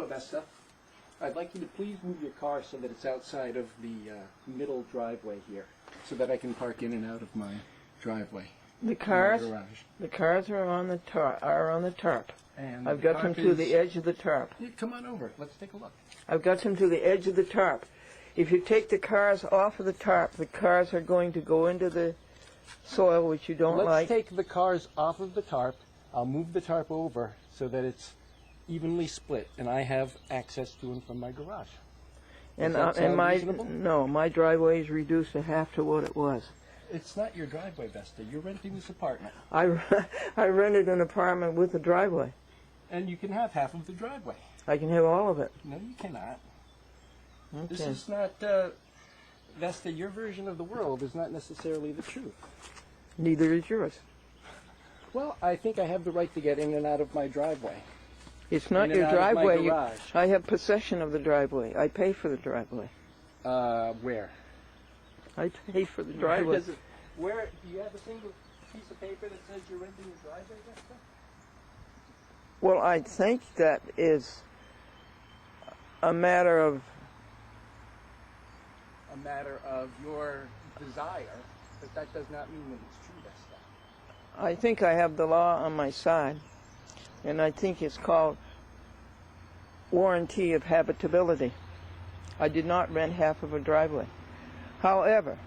Hello, Vesta. I'd like you to please move your car so that it's outside of the middle driveway here, so that I can park in and out of my driveway. The cars are on the tarp. And I've got them to the edge of the tarp. Yeah, come on over. Let's take a look. I've got them to the edge of the tarp. If you take the cars off of the tarp, the cars are going to go into the soil, which you don't like. Let's take the cars off of the tarp. I'll move the tarp over so that it's evenly split, and I have access to and from my garage. And reasonable? my driveway is reduced to half to what it was. It's not your driveway, Vesta. You're renting this apartment. I rented an apartment with a driveway. And you can have half of the driveway. I can have all of it. No, you cannot. Okay. This is not, Vesta, your version of the world is not necessarily the truth. Neither is yours. Well, I think I have the right to get in and out of my driveway. It's not your driveway. I have possession of the driveway. I pay for the driveway. Where? I pay for the driveway. Where do you have a single piece of paper that says you're renting the driveway, Vesta? Well, I think that is a matter of your desire, but that does not mean that it's true, Vesta. I think I have the law on my side, and I think it's called warranty of habitability. I did not rent half of a driveway. However,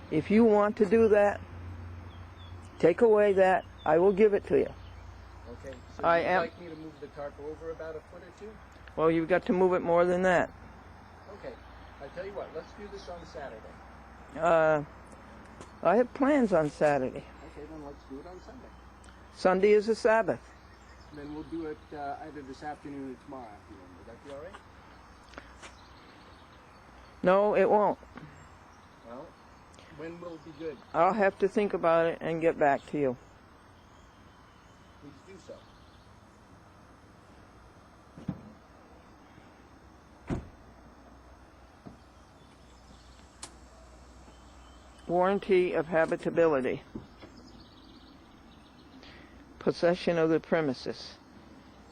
if you want to do that, take away that, I will give it to you. Okay, so you'd like me to move the tarp over about a foot or two? Well, you've got to move it more than that. Okay, I tell you what, let's do this on Saturday. I have plans on Saturday. Okay, then let's do it on Sunday. Sunday is a Sabbath. Then we'll do it either this afternoon or tomorrow afternoon. Would that be all right? No, it won't. Well, when will it be good? I'll have to think about it and get back to you. Please do so. Warranty of habitability. Possession of the premises.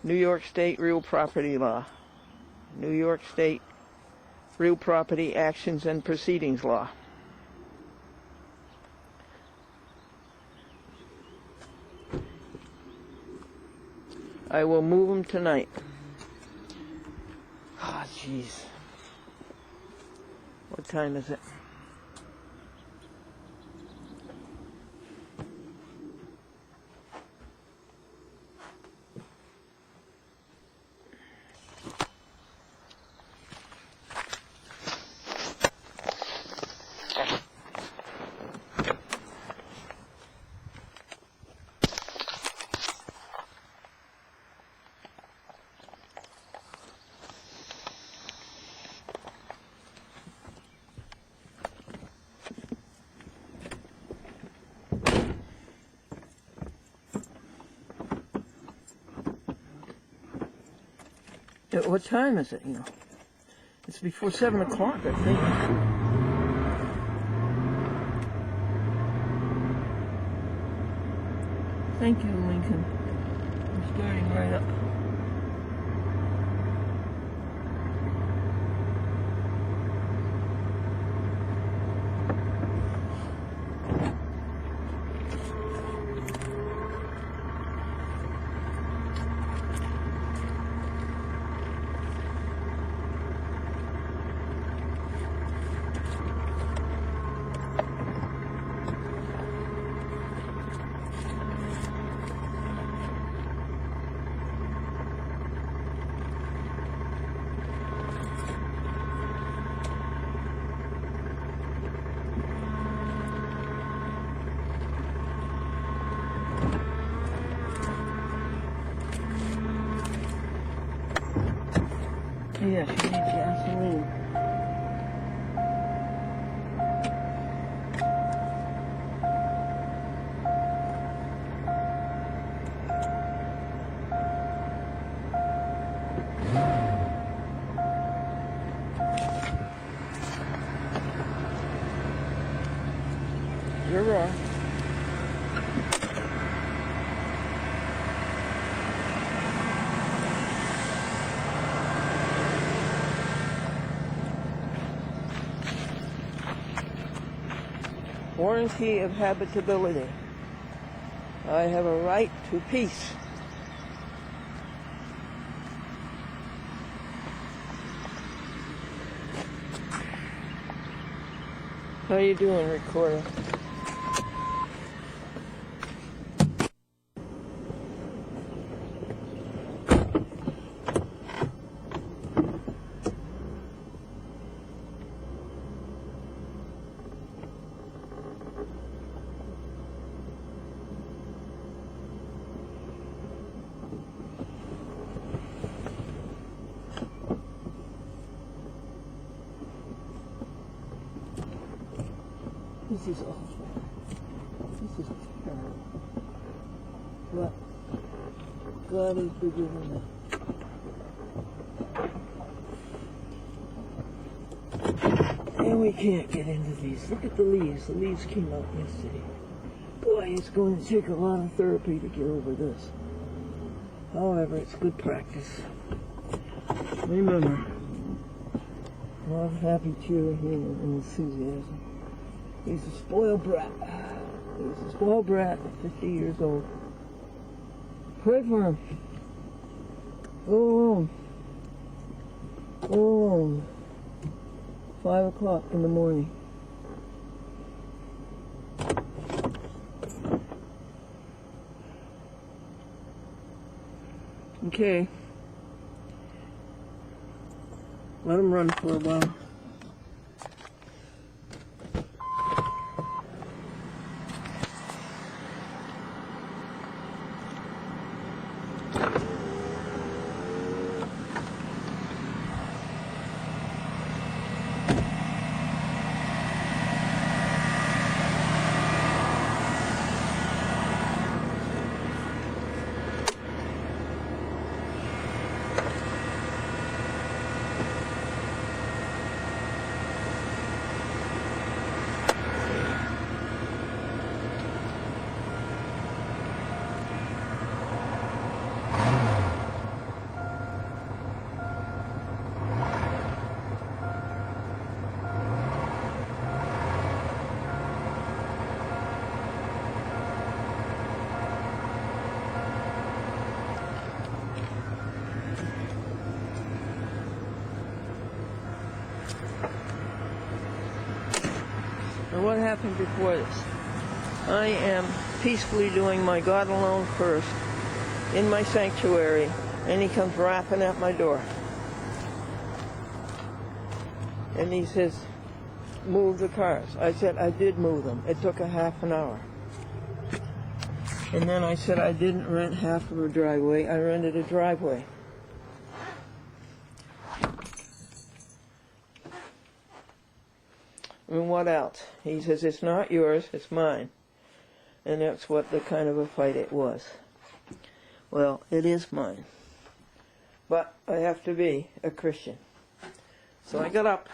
New York State Real Property Law. New York State Real Property Actions and Proceedings Law. I will move them tonight. Ah, jeez. What time is it? What time is it, you know? It's before 7 o'clock, I think. Thank you, Lincoln. I'm starting right up. Yes, you need gasoline. You're wrong. Warranty of habitability. I have a right to peace. How you doing, recorder? This is awful. This is terrible. But God is bigger than that. And we can't get into these. Look at the leaves. The leaves came out yesterday. Boy, it's going to take a lot of therapy to get over this. However, it's good practice. Remember, love, happy, cheer, healing, and enthusiasm. He's a spoiled brat. He's a spoiled brat at 50 years old. Pray for him. Go home. Go home. 5 o'clock in the morning. Okay. Let him run for a while. And what happened before this? I am peacefully doing my God alone first in my sanctuary, and he comes rapping at my door. And he says, move the cars. I said, I did move them. It took a half an hour. And then I said, I didn't rent half of a driveway. I rented a driveway. And what else? He says, it's not yours, it's mine. And that's what the kind of a fight it was. Well, it is mine. But I have to be a Christian. So I got up.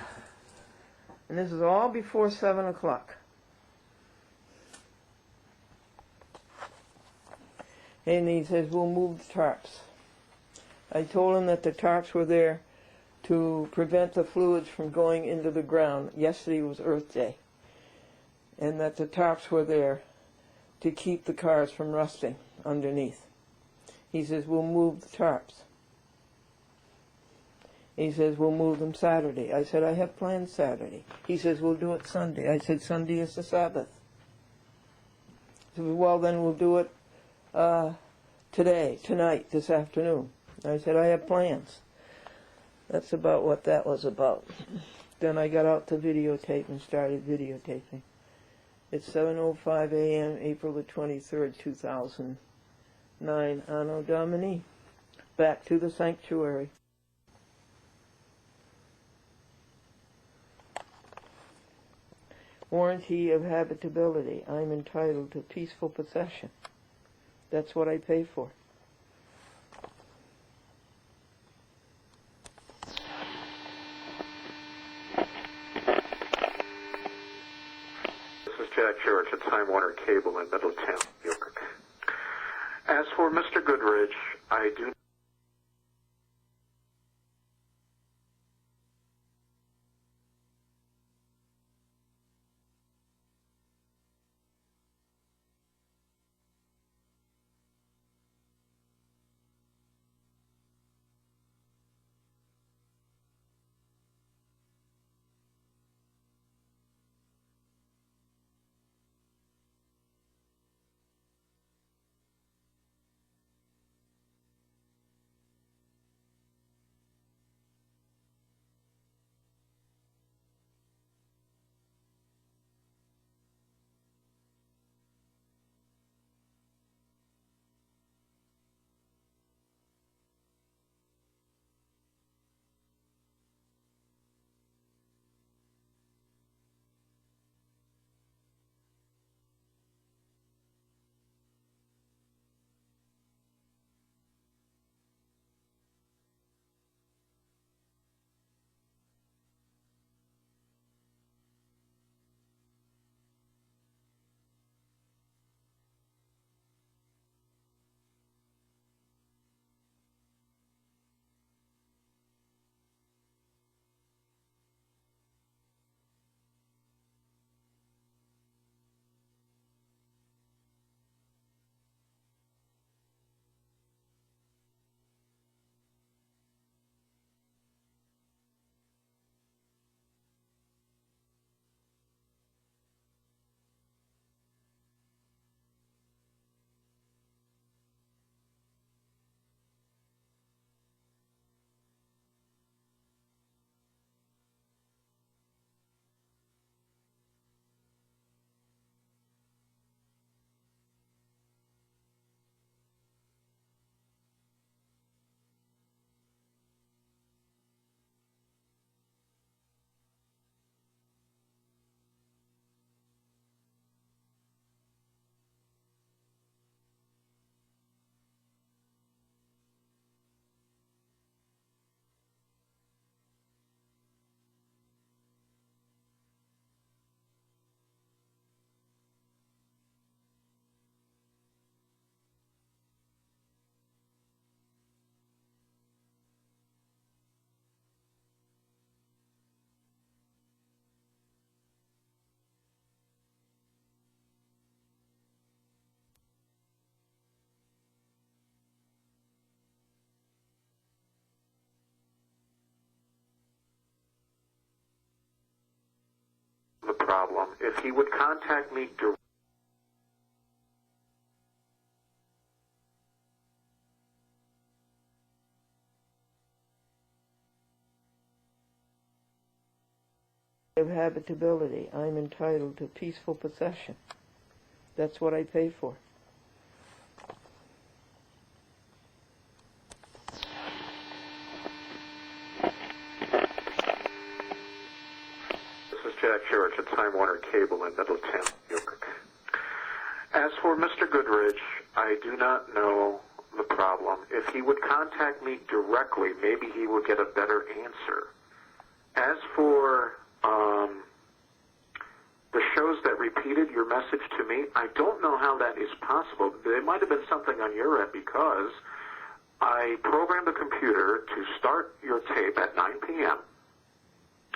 And this is all before 7 o'clock. And he says, we'll move the tarps. I told him that the tarps were there to prevent the fluids from going into the ground. Yesterday was Earth Day. And that the tarps were there to keep the cars from rusting underneath. He says, we'll move the tarps. He says, we'll move them Saturday. I said, I have plans Saturday. He says, we'll do it Sunday. I said, Sunday is the Sabbath. He said, well, then we'll do it today, tonight, this afternoon. I said, I have plans. That's about what that was about. Then I got out the videotape and started videotaping. It's 7:05 a.m., April the 23rd, 2009, Anno Domini. Back to the sanctuary. Warranty of habitability. I'm entitled to peaceful possession. That's what I pay for. Jack Church at Time Warner Cable in Middletown, New York. As for Mr. Goodrich, I do if he would contact me directly. Of habitability, I'm entitled to peaceful possession. That's what I pay for. This is Jack Church at Time Warner Cable in Middletown, New York. As for Mr. Goodrich, I do not know the problem. If he would contact me directly, maybe he would get a better answer. As for the shows that repeated your message to me, I don't know how that is possible. There might have been something on your end because I programmed the computer to start your tape at 9 p.m.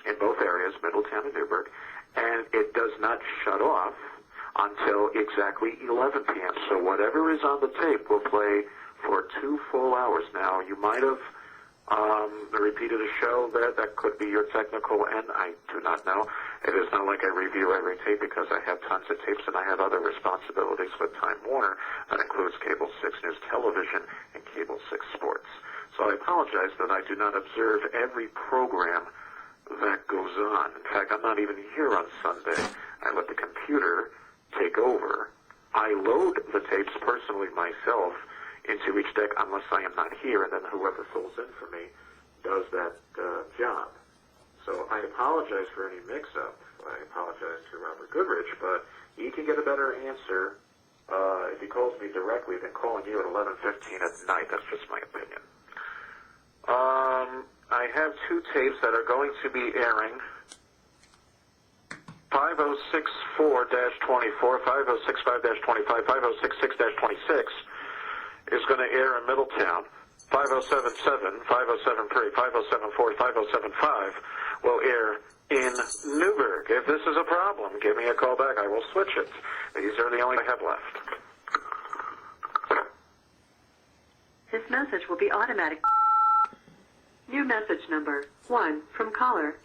in both areas, Middletown and Newburgh, and it does not shut off until exactly 11 p.m. So whatever is on the tape will play for 2 full hours. Now, you might have repeated a show there. That could be your technical end. I do not know. It is not like I review every tape because I have tons of tapes and I have other responsibilities with Time Warner. That includes Cable 6 News Television and Cable 6 Sports. So I apologize that I do not observe every program that goes on. In fact, I'm not even here on Sunday. I let the computer take over. I load the tapes personally myself into each deck unless I am not here, and then whoever fills in for me does that job. So I apologize for any mix-up. I apologize to Robert Goodrich, but he can get a better answer if he calls me directly than calling you at 11:15 at night. That's just my opinion. I have 2 tapes that are going to be airing. 5064-24, 5065-25, 5066-26 is going to air in Middletown. 5077, 5073, 5074, 5075 will air in Newburgh. If this is a problem, give me a call back. I will switch it. These are the only I have left. This message will be automatic. New message number 1 from caller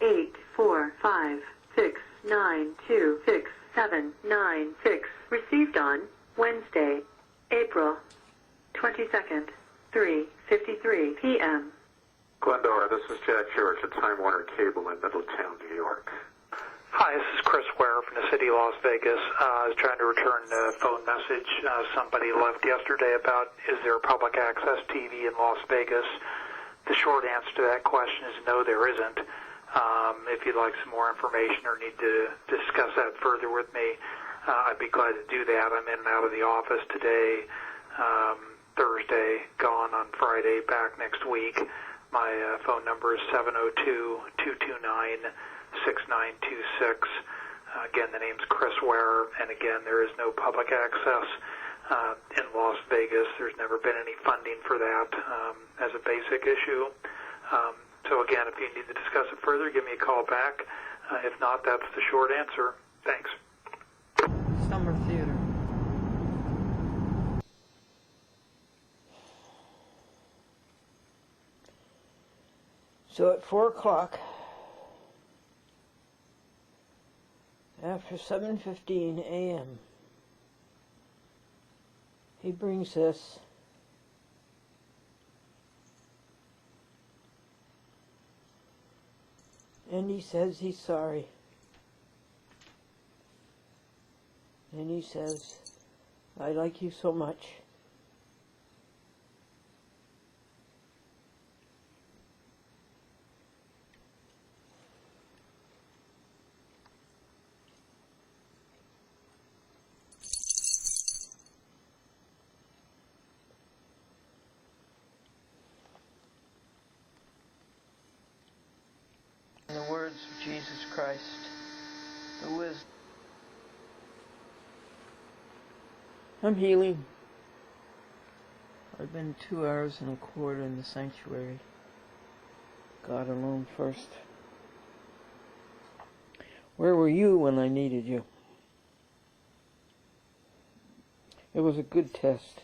84569267796. Received on Wednesday, April 22nd, 3:53 p.m. Glendora, this is Jack Church at Time Warner Cable in Middletown, New York. Hi, this is Chris Ware from the city of Las Vegas. I was trying to return a phone message somebody left yesterday about is there public access TV in Las Vegas. The short answer to that question is no, there isn't. If you'd like some more information or need to discuss that further with me, I'd be glad to do that. I'm in and out of the office today, Thursday, gone on Friday, back next week. My phone number is 702-229-6926. Again, the name's Chris Ware, and again, there is no public access in Las Vegas. There's never been any funding for that as a basic issue. So again, if you need to discuss it further, give me a call back. If not, that's the short answer. Thanks. Summer theater. So at 4 o'clock, after 7:15 a.m., he brings this and he says he's sorry. And he says, I like you so much. In the words of Jesus Christ, the wisdom. I'm healing. I've been 2 hours and a quarter in the sanctuary. God alone first. Where were you when I needed you? It was a good test.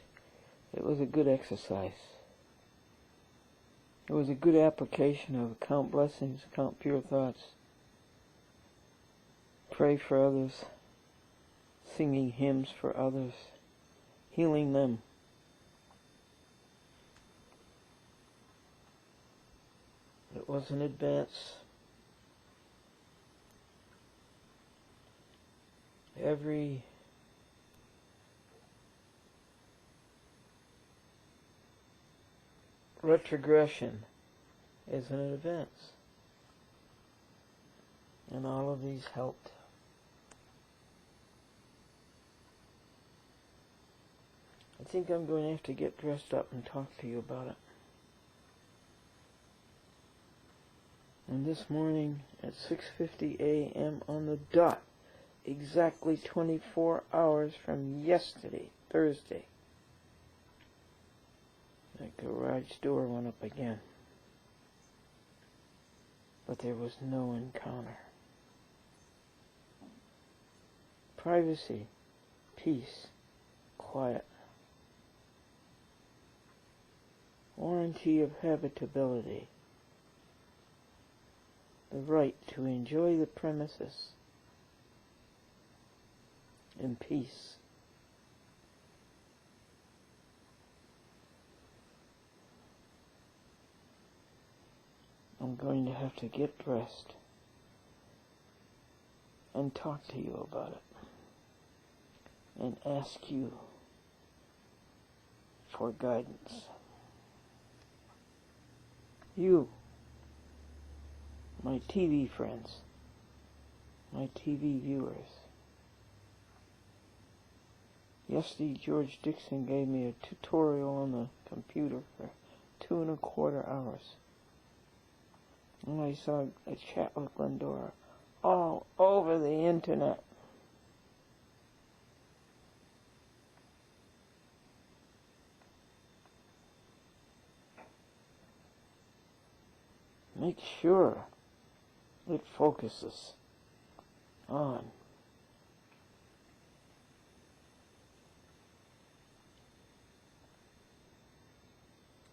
It was a good exercise. It was a good application of count blessings, count pure thoughts. pray for others, singing hymns for others, healing them. It was an advance. Every retrogression is an advance. And all of these helped. I think I'm going to have to get dressed up and talk to you about it. And this morning at 6:50 a.m. on the dot, exactly 24 hours from yesterday, Thursday, that garage door went up again. But there was no encounter. Privacy, peace, quiet. Warranty of habitability. The right to enjoy the premises in peace. I'm going to have to get dressed and talk to you about it and ask you for guidance. You, my TV friends, my TV viewers. Yesterday, George Dixon gave me a tutorial on the computer for 2¼ hours. And I saw a chat with Glendora all over the internet. Make sure it focuses on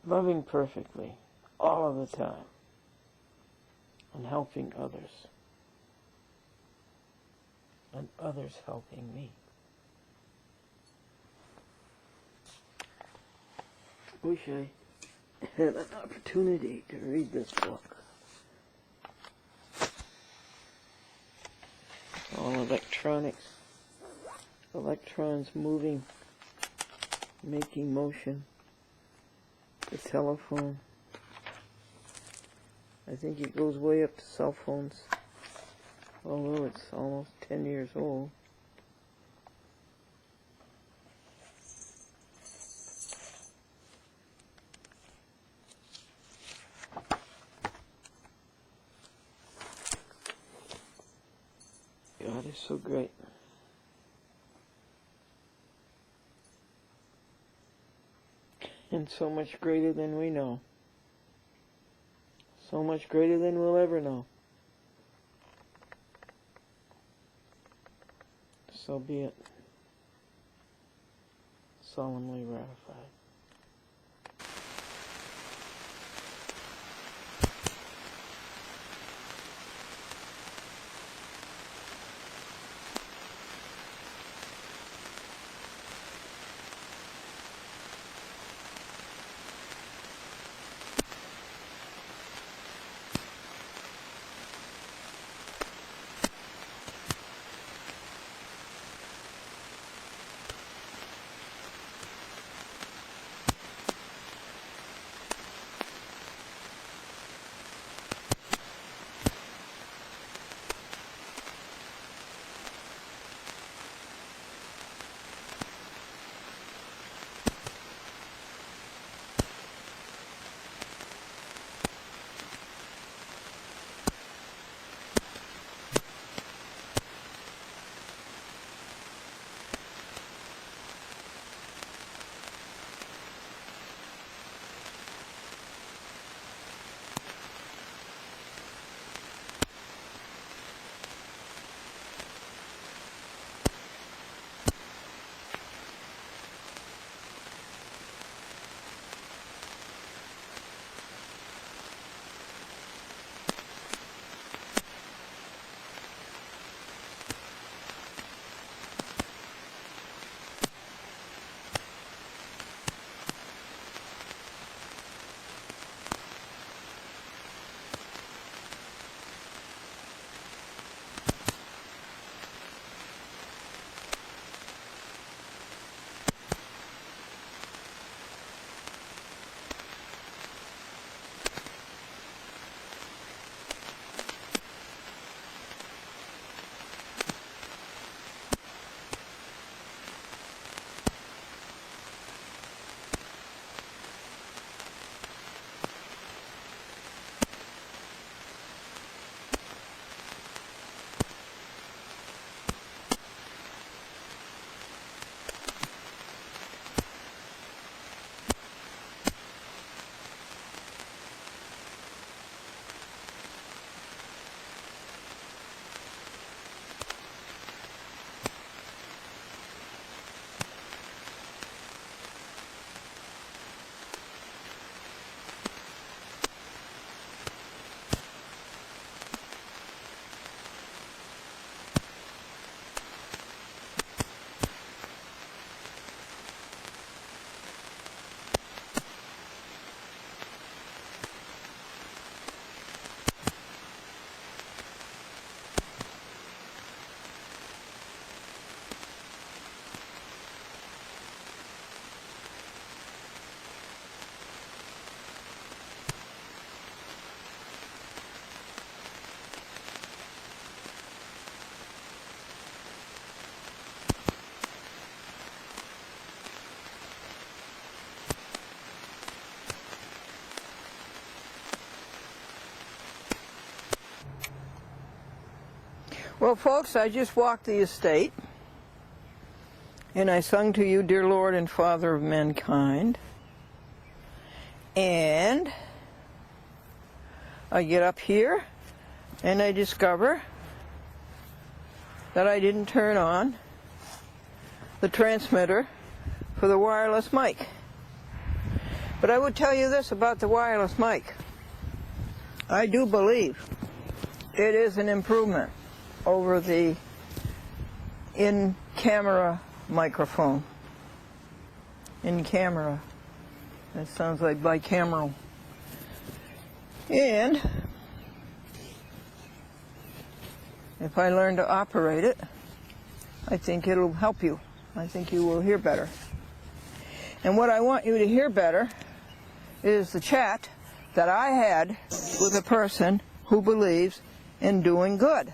loving perfectly all of the time and helping others and others helping me. Wish I had an opportunity to read this book. All electronics, electrons moving, making motion. The telephone. I think it goes way up to cell phones, although it's almost 10 years old. God is so great. And so much greater than we know. So much greater than we'll ever know. So be it. Solemnly ratified. Well, folks, I just walked the estate, and I sung to you, Dear Lord and Father of Mankind. And I get up here, and I discover that I didn't turn on the transmitter for the wireless mic. But I would tell you this about the wireless mic. I do believe it is an improvement over the in-camera microphone. In-camera. That sounds like bicameral. And if I learn to operate it, I think it'll help you. I think you will hear better. And what I want you to hear better is the chat that I had with a person who believes in doing good.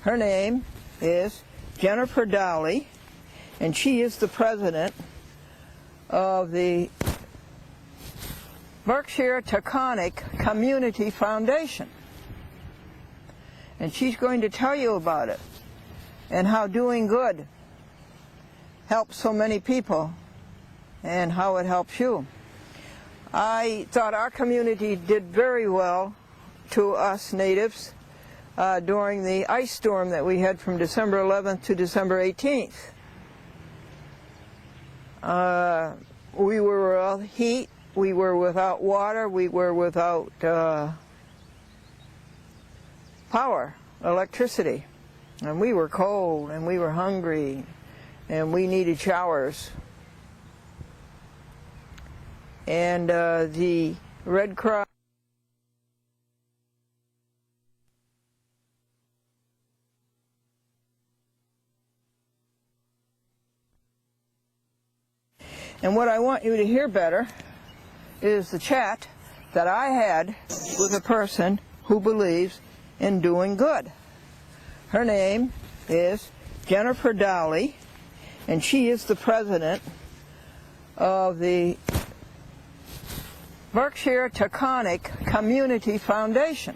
Her name is Jennifer Dowley, and she is the president of the Berkshire Taconic Community Foundation. And she's going to tell you about it and how doing good helps so many people and how it helps you. I thought our community did very well to us natives during the ice storm that we had from December 11th to December 18th. We were without heat, we were without water, we were without power, electricity. And we were cold, and we were hungry, and we needed showers. And the Red Cross And what I want you to hear better is the chat that I had with a person who believes in doing good. Her name is Jennifer Dowley, and she is the president of the Berkshire Taconic Community Foundation.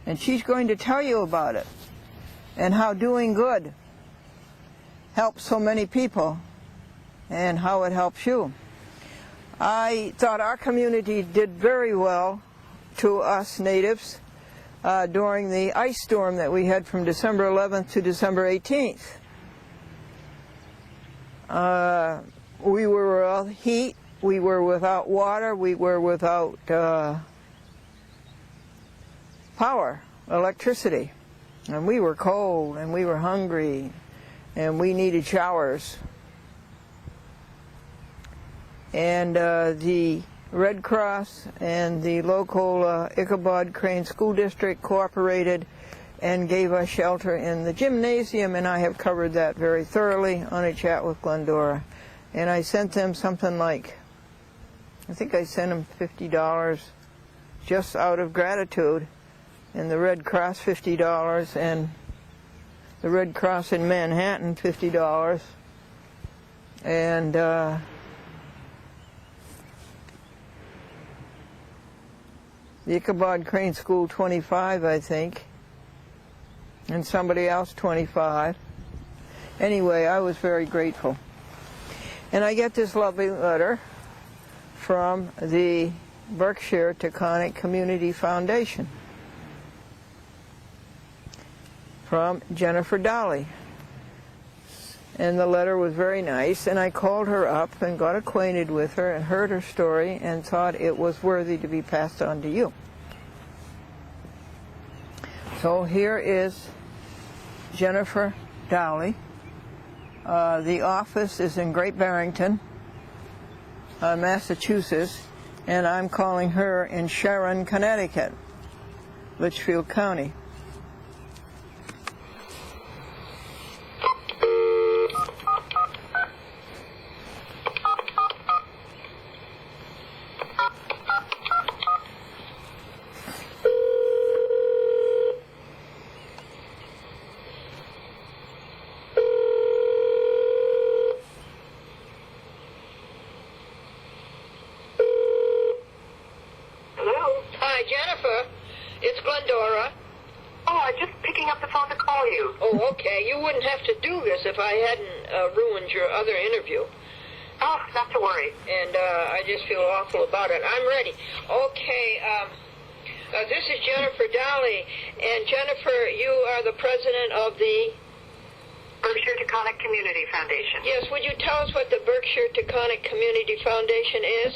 And she's going to tell you about it and how doing good helps so many people and how it helps you. I thought our community did very well to us natives during the ice storm that we had from December 11th to December 18th. We were without heat, we were without water, we were without power, electricity. And we were cold, and we were hungry, and we needed showers. And the Red Cross and the local Ichabod Crane School District cooperated and gave us shelter in the gymnasium, and I have covered that very thoroughly on a chat with Glendora. And I sent them something like, I think I sent them $50 just out of gratitude, and the Red Cross $50, and the Red Cross in Manhattan $50, and the Ichabod Crane School 25, I think, and somebody else 25. Anyway, I was very grateful. And I get this lovely letter from the Berkshire Taconic Community Foundation from Jennifer Dowley. And the letter was very nice, and I called her up and got acquainted with her and heard her story and thought it was worthy to be passed on to you. So here is Jennifer Dowley. The office is in Great Barrington, Massachusetts, and I'm calling her in Sharon, Connecticut, Litchfield County. Jennifer, it's Glendora. call you. Oh, okay. You wouldn't have to do this if I hadn't ruined your other interview. Oh, not to worry. And I just feel awful about it. I'm ready. Okay, this is Jennifer Dolly. And Jennifer, you are the president of the... Berkshire Taconic Community Foundation. Yes, would you tell us what the Berkshire Taconic Community Foundation is?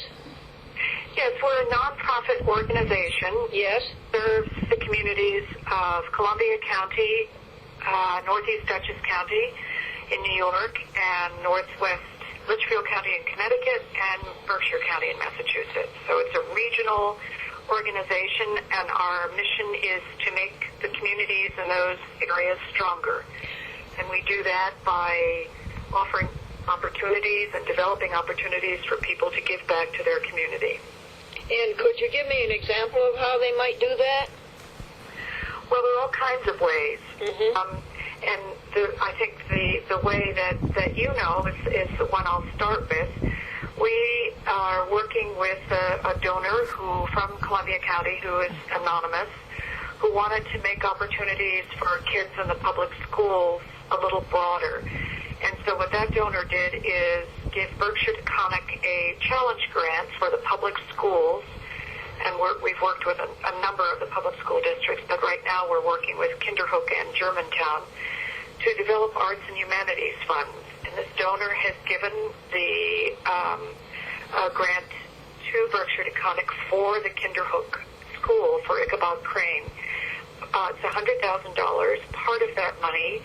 Yes, we're a nonprofit organization. Yes. Serves the communities of Columbia County, Northeast Dutchess County in New York, and Northwest Litchfield County in Connecticut, and Berkshire County in Massachusetts. So it's a regional organization, and our mission is to make the communities in those areas stronger. And we do that by offering opportunities and developing opportunities for people to give back to their community. And could you give me an example of how they might do that? Well, there are all kinds of ways. Mm-hmm. I think the way that you know is the one I'll start with. We are working with a donor from Columbia County who is anonymous, who wanted to make opportunities for kids in the public schools a little broader. And so what that donor did is give Berkshire Taconic a challenge grant for the public schools. And we've worked with a number of the public school districts, but right now we're working with Kinderhook and Germantown to develop arts and humanities funds. And this donor has given the grant to Berkshire Taconic for the Kinderhook School for Ichabod Crane. It's $100,000. Part of that money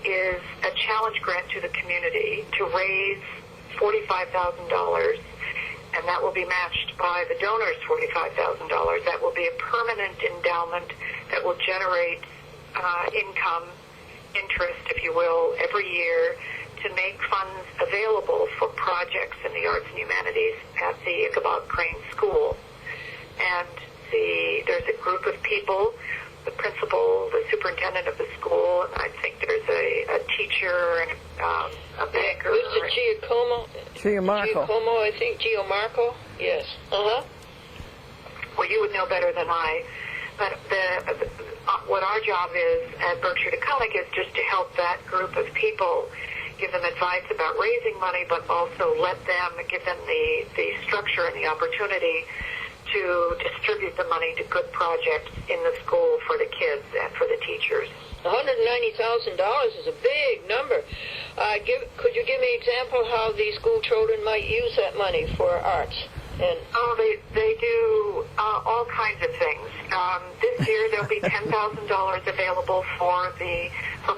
is a challenge grant to the community to raise $45,000, and that will be matched by the donor's $45,000. That will be a permanent endowment that will generate income, interest, if you will, every year to make funds available for projects in the arts and humanities at the Ichabod Crane School. And there's a group of people, the principal, the superintendent of the school, and I think there's a teacher and a banker. Mr. Giacomo? Giacomo, I think. Giacomo? Yes. Uh-huh. Well, you would know better than I. But what our job is at Berkshire Taconic is just to help that group of people, give them advice about raising money, but also give them the structure and the opportunity to distribute the money to good projects in the school for the kids and for the teachers. $190,000 is a big number. Could you give me an example how the school children might use that money for arts? They do all kinds of things. This year there'll be $10,000 available for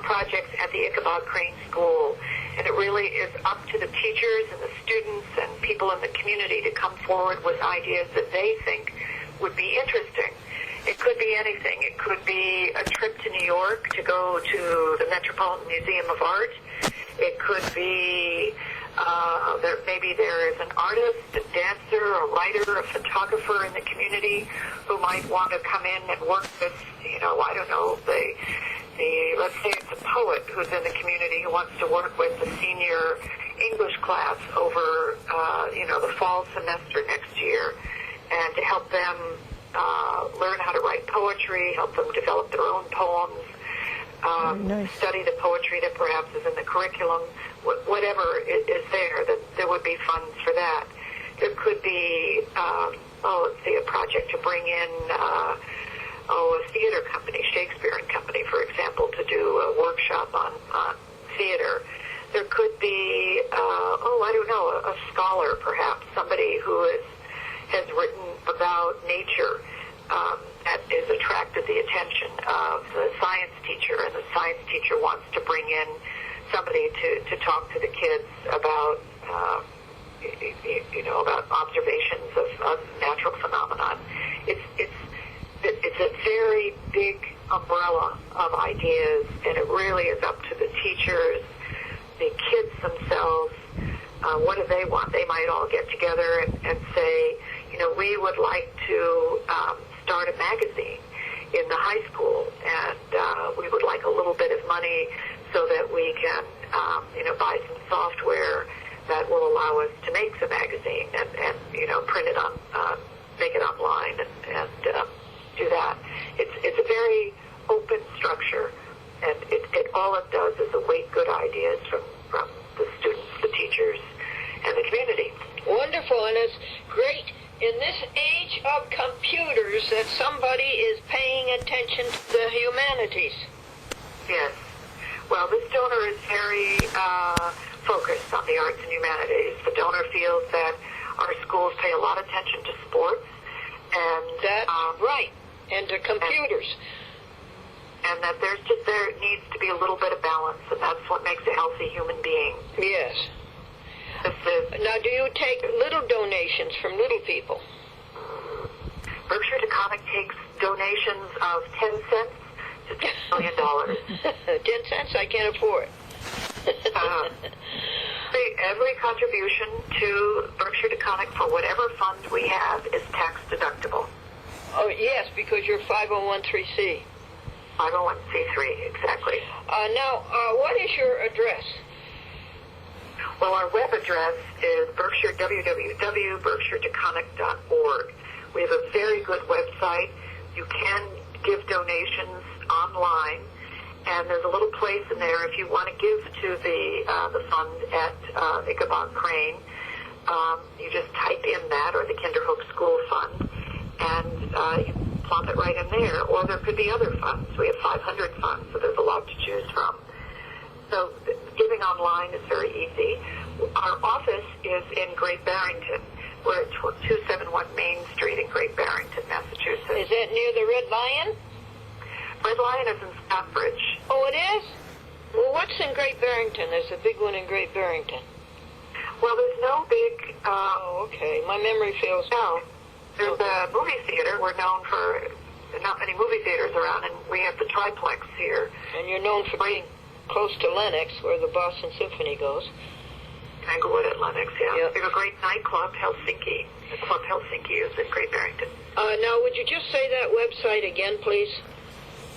projects at the Ichabod Crane School. And it really is up to the teachers and the students and people in the community to come forward with ideas that they think would be interesting. It could be anything. It could be a trip to New York to go to the Metropolitan Museum of Art. It could be maybe there is an artist, a dancer, a writer, a photographer in the community who might want to come in and work with, I don't know, let's say it's a poet who's in the community who wants to work with the senior English class over, the fall semester next year, and to help them learn how to write poetry, help them develop their own poems, study the poetry that perhaps is in the curriculum, whatever is there, that there would be funds for that. There could be, let's see, a project to bring in a theater company, Shakespeare and Company, for example, to do a workshop on theater. There could be, a scholar, perhaps, somebody who has written about nature that has attracted the attention of the science teacher, and the science teacher wants to bring in somebody to talk to the kids about, about observations of natural phenomenon. It's a very big umbrella of ideas, and it really is up to the teachers, the kids themselves. What do they want? They might all get together and say, we would like to start a magazine in the high school, and we would like a little bit of money so that we can, buy some software that will allow us to make the magazine and print it on, make it online and do that. It's a very open structure, and all it does is await good ideas from the students, the teachers, and the community. Wonderful, and it's great in this age of computers that somebody is paying attention to the humanities. Yes. Well, this donor is very focused on the arts and humanities. The donor feels that our schools pay a lot of attention to sports, and That's right, and to computers. And that there needs to be a little bit of balance, and that's what makes a healthy human being. Yes. This is Now, do you take little donations from little people? Berkshire Taconic takes donations of 10 cents to $10 million. 10 cents? I can't afford. Every contribution to Berkshire Taconic for whatever fund we have is tax deductible. Oh, yes, because you're 501c. 501c3, exactly. Now, what is your address? Well, our web address is www.berkshiretaconic.org. We have a very good website. You can give donations online, and there's a little place in there if you want to give to the fund at Ichabod Crane. You just type in that, or the Kinderhook School Fund, and you plop it right in there. Or there could be other funds. We have 500 funds, so there's a lot to choose from. So giving online is very easy. Our office is in Great Barrington. We're at 271 Main Street in Great Barrington, Massachusetts. Is that near the Red Lion? Red Lion is in Stockbridge. Oh, it is? Well, what's in Great Barrington? There's a big one in Great Barrington. Well, there's no big... Oh, okay. My memory fails. No. There's a movie theater. We're known for not many movie theaters around, and we have the triplex here. And you're known for being close to Lenox, where the Boston Symphony goes. Tanglewood at Lenox, yeah. Yep. We have a great nightclub, Helsinki. The Club Helsinki is in Great Barrington. Now, would you just say that website again, please?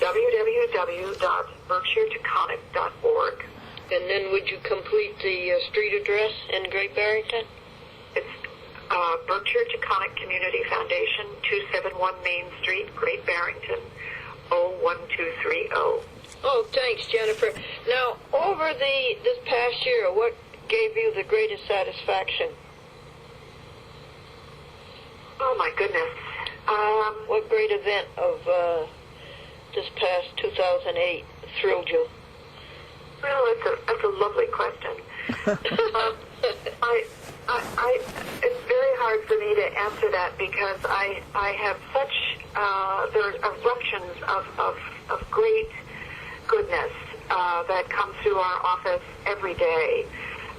www.berkshiretaconic.org. And then would you complete the street address in Great Barrington? It's Berkshire Taconic Community Foundation, 271 Main Street, Great Barrington, 01230. Oh, thanks, Jennifer. Now, over this past year, what gave you the greatest satisfaction? Oh, my goodness. What great event of this past 2008 thrilled you? Well, that's a lovely question. It's very hard for me to answer that because I have such there are eruptions of great goodness that come through our office every day,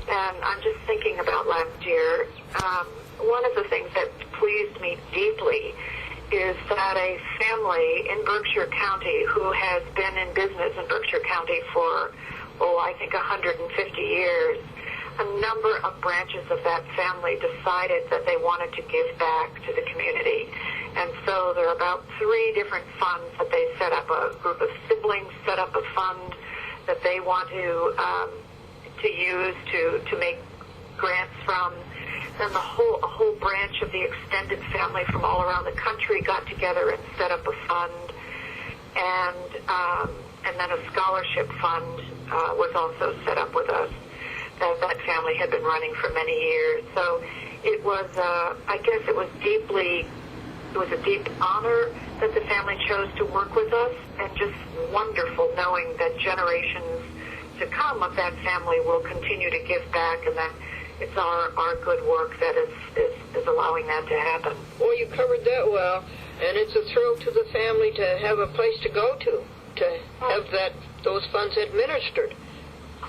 and I'm just thinking about last year. One of the things that pleased me deeply is that a family in Berkshire County who has been in business in Berkshire County for, I think 150 years, a number of branches of that family decided that they wanted to give back to the community. And so there are about 3 different funds that they set up. A group of siblings set up a fund that they want to use to make grants from. Then a whole branch of the extended family from all around the country got together and set up a fund, and then a scholarship fund was also set up with us that family had been running for many years. So it was, I guess it was a deep honor that the family chose to work with us, and just wonderful knowing that generations to come of that family will continue to give back, and that it's our good work that is allowing that to happen. Well, you covered that well, and it's a thrill to the family to have a place to go to have those funds administered.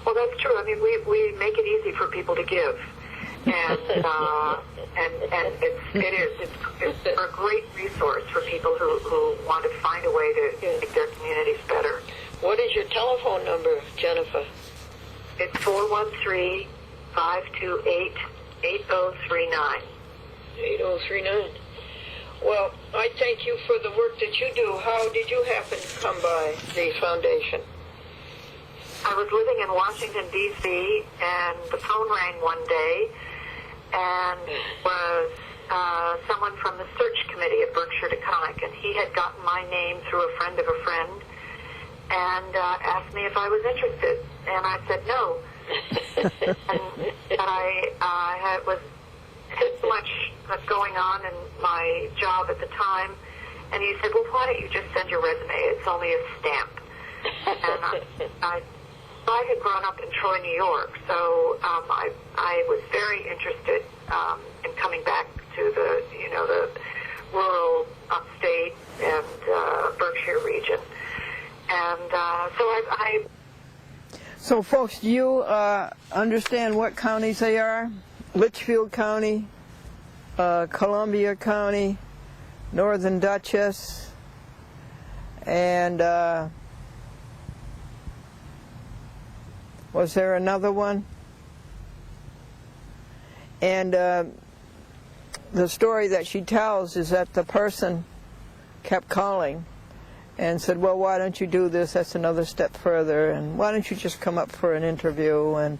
Well, that's true. I mean, we make it easy for people to give, and it's a great resource for people who want to find a way to make their communities better. What is your telephone number, Jennifer? It's 413-528-8039. 8039. Well, I thank you for the work that you do. How did you happen to come by the foundation? I was living in Washington, D.C., and the phone rang one day, and it was someone from the search committee at Berkshire Taconic, and he had gotten my name through a friend of a friend, and asked me if I was interested, and I said no. and I was so much going on in my job at the time, and he said, well, why don't you just send your resume? It's only a stamp. And I had grown up in Troy, New York, so I was very interested in coming back to the rural upstate and Berkshire region. And So, folks, do you understand what counties they are? Litchfield County, Columbia County, Northern Dutchess, and was there another one? And the story that she tells is that the person kept calling and said, well, why don't you do this? That's another step further. And why don't you just come up for an interview? And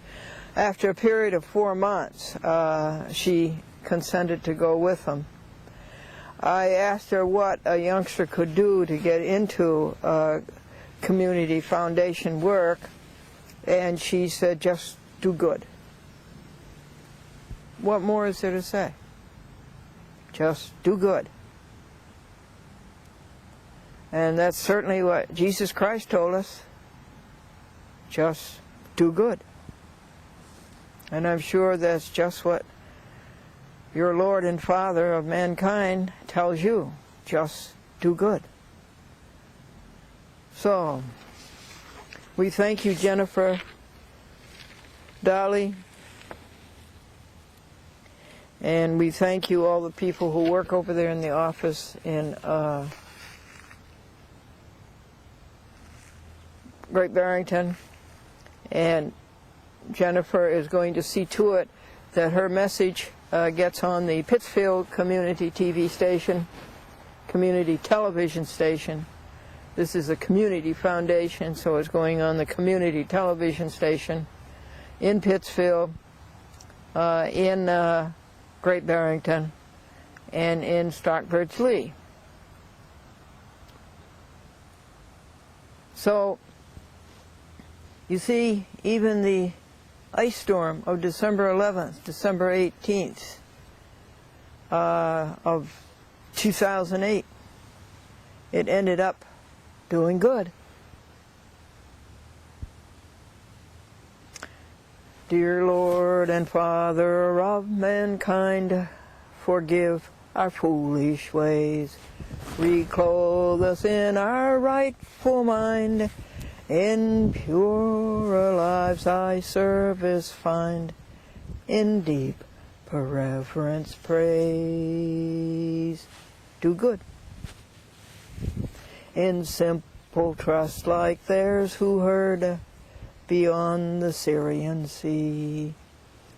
after a period of 4 months, she consented to go with them. I asked her what a youngster could do to get into community foundation work, and she said, just do good. What more is there to say? Just do good. And that's certainly what Jesus Christ told us. Just do good. And I'm sure that's just what your Lord and Father of mankind tells you. Just do good. So, we thank you, Jennifer, Dolly, and we thank you, all the people who work over there in the office in Great Barrington. And Jennifer is going to see to it that her message gets on the Pittsfield Community TV station, community television station. This is a community foundation, so it's going on the community television station in Pittsfield, in Great Barrington, and in Stockbridge Lee. So, you see, even the ice storm of December 11th, December 18th of 2008, it ended up doing good. Dear Lord and Father of mankind, forgive our foolish ways. Reclothe us in our rightful mind. In purer lives thy service find. In deep reverence praise. Do good. In simple trust like theirs who heard beyond the Syrian sea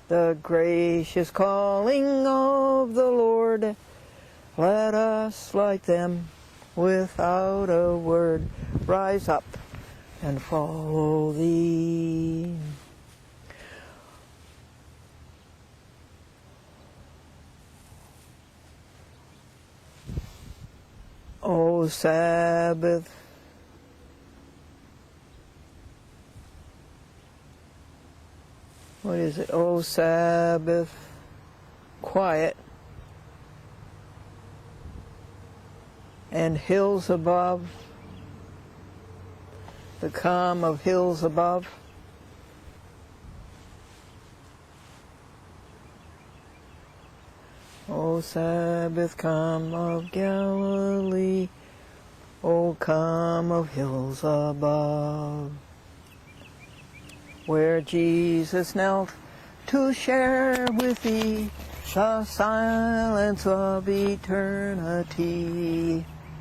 the gracious calling of the Lord, let us like them without a word rise up and follow thee. O Sabbath, what is it? O Sabbath, quiet, and hills above, the calm of hills above. O Sabbath, calm of Galilee, O calm of hills above, where Jesus knelt to share with thee the silence of eternity,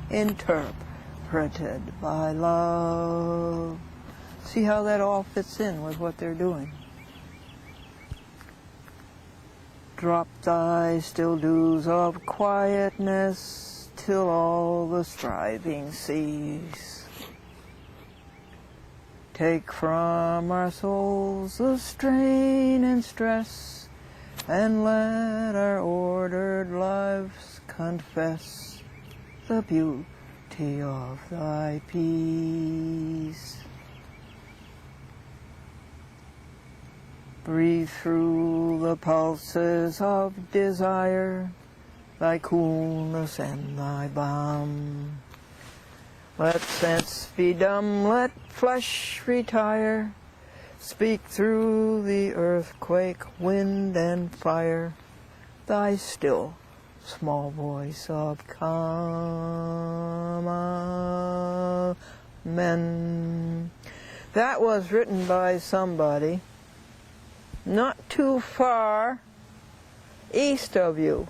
interpreted by love. See how that all fits in with what they're doing. Drop thy still dews of quietness till all the striving cease. Take from our souls the strain and stress, and let our ordered lives confess the beauty plenty of thy peace. Breathe through the pulses of desire thy coolness and thy balm. Let sense be dumb, let flesh retire. Speak through the earthquake, wind and fire, thy still small voice of calm. Amen. That was written by somebody not too far east of you,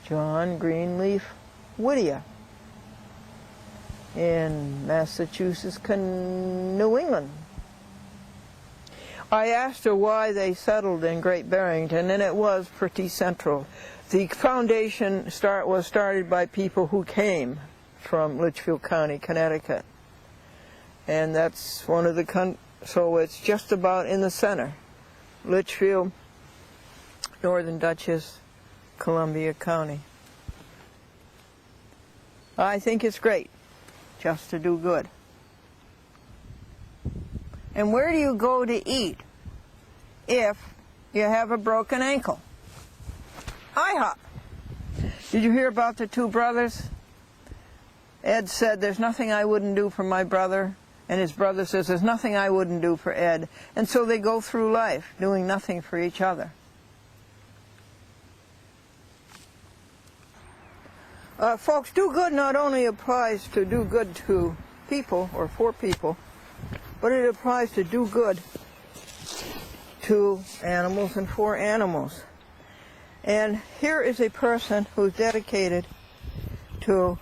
John Greenleaf Whittier, in Massachusetts, New England. I asked her why they settled in Great Barrington, and it was pretty central. The foundation was started by people who came from Litchfield County, Connecticut. And that's one of the, so it's just about in the center. Litchfield, Northern Dutchess, Columbia County. I think it's great just to do good. And where do you go to eat if you have a broken ankle? IHOP. Did you hear about the two brothers? Ed said, there's nothing I wouldn't do for my brother. And his brother says, there's nothing I wouldn't do for Ed. And so they go through life doing nothing for each other. Folks, do good not only applies to do good to people or for people, but it applies to do good to animals and for animals. And here is a person who's dedicated to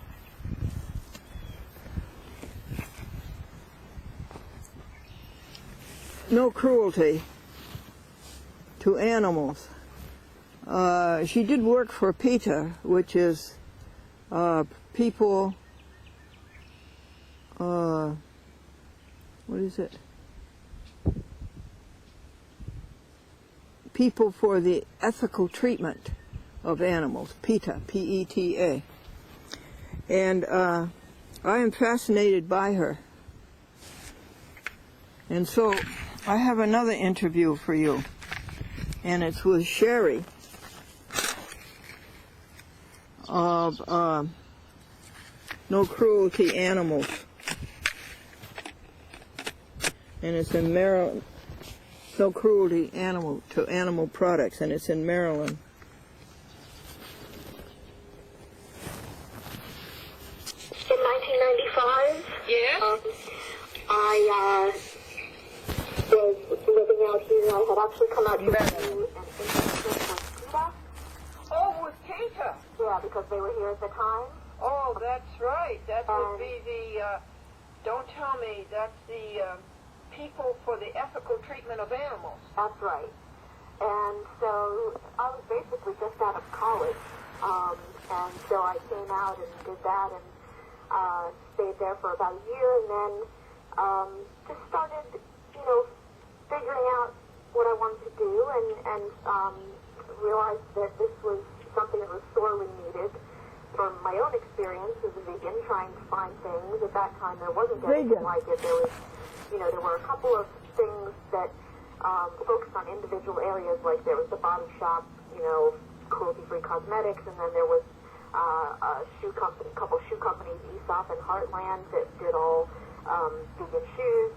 no cruelty to animals. She did work for PETA, which is people, what is it? People for the Ethical Treatment of Animals, PETA, P-E-T-A. And I am fascinated by her. And so I have another interview for you, and it's with Sherry of No Cruelty Animals, and it's in Maryland. No Cruelty to Animal Products, and it's in Maryland. In 1995, Yes? I was living out here. I had actually come out here to do an internship with PETA. Oh, with PETA. Yeah, because they were here at the time. Oh, that's right. That would be the, don't tell me, that's the People for the Ethical Treatment of Animals. That's right. And so I was basically just out of college. And so I came out and did that and stayed there for about a year, and then just started, figuring out what I wanted to do, and realized that this was something that was sorely needed from my own experience as a vegan, trying to find things. At that time, there wasn't anything like it. There was, there were a couple of things that focused on individual areas, like there was the Body Shop, cruelty-free cosmetics, and then there was a couple shoe companies, Aesop and Heartland, that did all vegan shoes,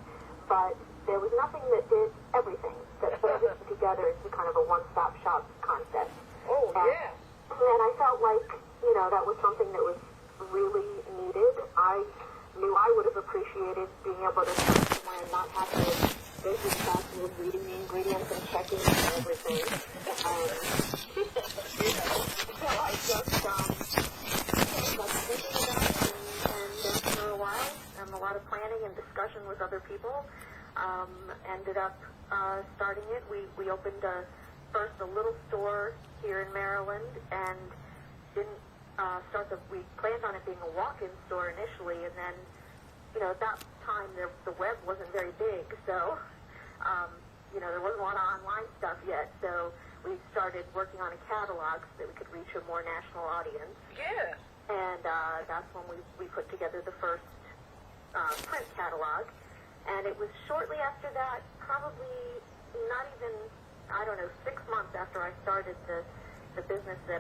but there was nothing that did everything, that put everything together into kind of a one-stop shop concept. Oh, yes. And I felt like, that was something that was really needed. I knew I would have appreciated being able to come somewhere and not have to go through the process of reading the ingredients and checking and everything. So I just got thinking about it, and for a while, and a lot of planning and discussion with other people, ended up starting it. We opened first a little store here in Maryland, and didn't we planned on it being a walk-in store initially, and then, at that time the web wasn't very big, so, there wasn't a lot of online stuff yet, so we started working on a catalog so that we could reach a more national audience. Yeah. and that's when we put together the first print catalog. And it was shortly after that, probably not even, I don't know, 6 months after I started the business, that